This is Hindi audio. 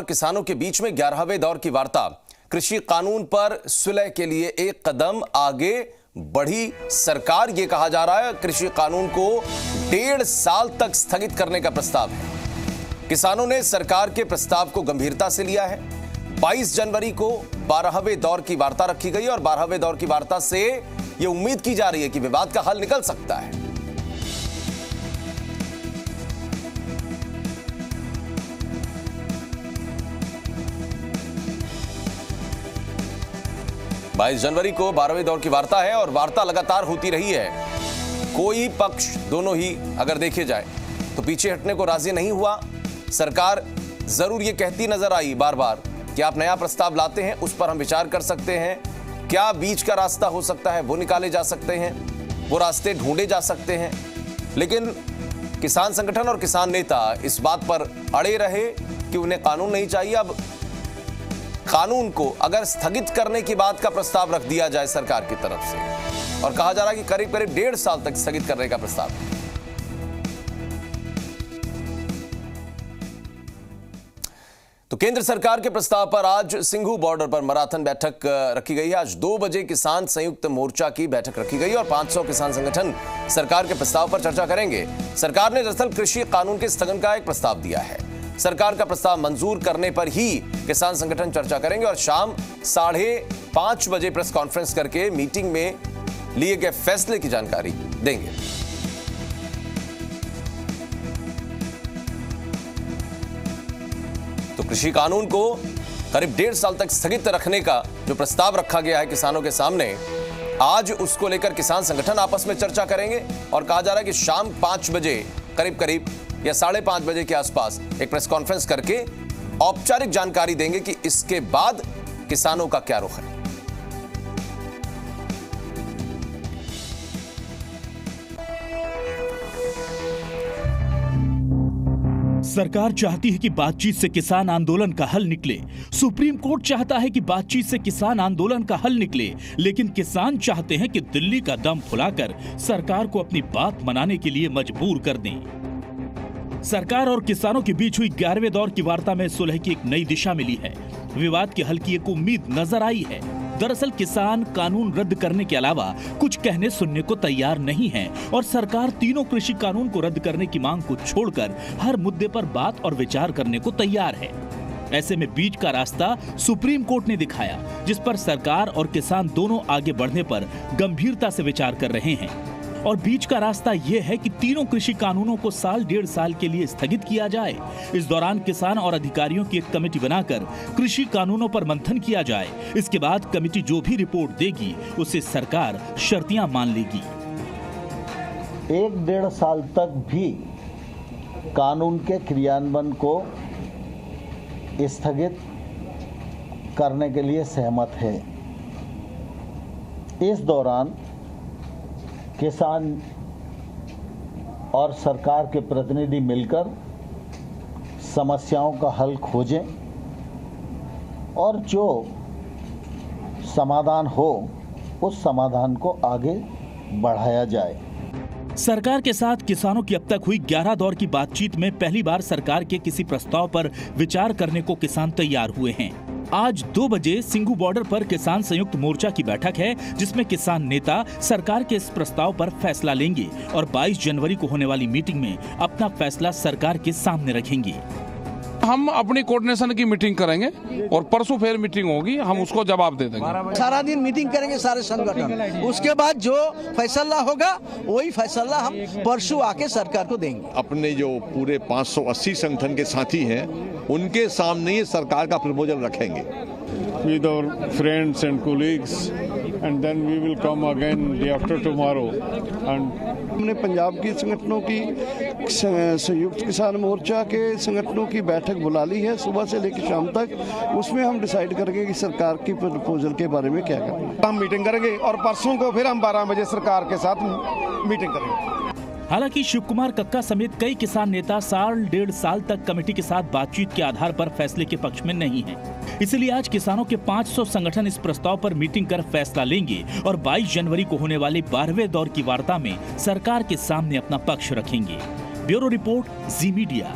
किसानों के बीच में 11वें दौर की वार्ता। कृषि कानून पर सुलह के लिए एक कदम आगे बढ़ी सरकार। यह कहा जा रहा है कृषि कानून को 1.5 साल तक स्थगित करने का प्रस्ताव है। किसानों ने सरकार के प्रस्ताव को गंभीरता से लिया है। 22 जनवरी को 12वें दौर की वार्ता रखी गई और 12वें दौर की वार्ता से यह उम्मीद की जा रही है कि विवाद का हल निकल सकता है। बाईस जनवरी को 12वें दौर की वार्ता है और वार्ता लगातार होती रही है। कोई पक्ष, दोनों ही अगर देखे जाए तो पीछे हटने को राजी नहीं हुआ। सरकार जरूर ये कहती नजर आई बार बार कि आप नया प्रस्ताव लाते हैं, उस पर हम विचार कर सकते हैं। क्या बीच का रास्ता हो सकता है, वो निकाले जा सकते हैं, वो रास्ते ढूंढे जा सकते हैं। लेकिन किसान संगठन और किसान नेता इस बात पर अड़े रहे कि उन्हें कानून नहीं चाहिए। अब कानून को अगर स्थगित करने की बात का प्रस्ताव रख दिया जाए सरकार की तरफ से, और कहा जा रहा है कि करीब करीब 1.5 साल तक स्थगित करने का प्रस्ताव है। तो केंद्र सरकार के प्रस्ताव पर आज सिंघू बॉर्डर पर मैराथन बैठक रखी गई है। आज 2 बजे किसान संयुक्त मोर्चा की बैठक रखी गई और 500 किसान संगठन सरकार के प्रस्ताव पर चर्चा करेंगे। सरकार ने दरअसल कृषि कानून के स्थगन का एक प्रस्ताव दिया है। सरकार का प्रस्ताव मंजूर करने पर ही किसान संगठन चर्चा करेंगे और शाम 5:30 बजे प्रेस कॉन्फ्रेंस करके मीटिंग में लिए गए फैसले की जानकारी देंगे। तो कृषि कानून को करीब 1.5 साल तक स्थगित रखने का जो प्रस्ताव रखा गया है किसानों के सामने, आज उसको लेकर किसान संगठन आपस में चर्चा करेंगे और कहा जा रहा है कि शाम 5 बजे करीब या 5:30 बजे के आसपास एक प्रेस कॉन्फ्रेंस करके औपचारिक जानकारी देंगे कि इसके बाद किसानों का क्या रुख है। सरकार चाहती है कि बातचीत से किसान आंदोलन का हल निकले। सुप्रीम कोर्ट चाहता है कि बातचीत से किसान आंदोलन का हल निकले, लेकिन किसान चाहते हैं कि दिल्ली का दम फुलाकर सरकार को अपनी बात मनाने के लिए मजबूर कर दें। सरकार और किसानों के बीच हुई 11वें दौर की वार्ता में सुलह की एक नई दिशा मिली है। विवाद के हल की एक उम्मीद नजर आई है। दरअसल किसान कानून रद्द करने के अलावा कुछ कहने सुनने को तैयार नहीं है और सरकार तीनों कृषि कानून को रद्द करने की मांग को छोड़कर हर मुद्दे पर बात और विचार करने को तैयार है। ऐसे में बीच का रास्ता सुप्रीम कोर्ट ने दिखाया, जिस पर सरकार और किसान दोनों आगे बढ़ने पर गंभीरता से विचार कर रहे हैं। और बीच का रास्ता यह है कि तीनों कृषि कानूनों को 1.5 साल के लिए स्थगित किया जाए। इस दौरान किसान और अधिकारियों की एक कमेटी बनाकर कृषि कानूनों पर मंथन किया जाए। इसके बाद कमेटी जो भी रिपोर्ट देगी उसे सरकार शर्तियां मान लेगी। 1.5 साल तक भी कानून के क्रियान्वयन को स्थगित करने के लिए सहमत है। इस दौरान किसान और सरकार के प्रतिनिधि मिलकर समस्याओं का हल खोजें और जो समाधान हो उस समाधान को आगे बढ़ाया जाए। सरकार के साथ किसानों की अब तक हुई 11 दौर की बातचीत में पहली बार सरकार के किसी प्रस्ताव पर विचार करने को किसान तैयार हुए हैं। आज 2 बजे सिंघू बॉर्डर पर किसान संयुक्त मोर्चा की बैठक है, जिसमें किसान नेता सरकार के इस प्रस्ताव पर फैसला लेंगे और 22 जनवरी को होने वाली मीटिंग में अपना फैसला सरकार के सामने रखेंगे। हम अपनी कोऑर्डिनेशन की मीटिंग करेंगे और परसों फिर मीटिंग होगी, हम उसको जवाब दे देंगे। सारा दिन मीटिंग करेंगे सारे संगठन, उसके बाद जो फैसला होगा वही फैसला हम परसों आके सरकार को देंगे। अपने जो पूरे 580 संगठन के साथी हैं उनके सामने ये सरकार का प्रपोजल रखेंगे। With our friends and colleagues, and then we will come again day after tomorrow. And हमने पंजाब की संगठनों की संयुक्त किसान मोर्चा के संगठनों की बैठक बुला ली है सुबह से लेकर शाम तक। उसमें हम डिसाइड करेंगे कि सरकार की प्रपोजल के बारे में क्या करना है। हम मीटिंग करेंगे और परसों को फिर हम 12 बजे सरकार के साथ मीटिंग करेंगे। हालांकि शिव कुमार कक्का समेत कई किसान नेता 1.5 साल तक कमेटी के साथ बातचीत के आधार पर फैसले के पक्ष में नहीं हैं। इसलिए आज किसानों के 500 संगठन इस प्रस्ताव पर मीटिंग कर फैसला लेंगे और 22 जनवरी को होने वाले 12वें दौर की वार्ता में सरकार के सामने अपना पक्ष रखेंगे। ब्यूरो रिपोर्ट, जी मीडिया।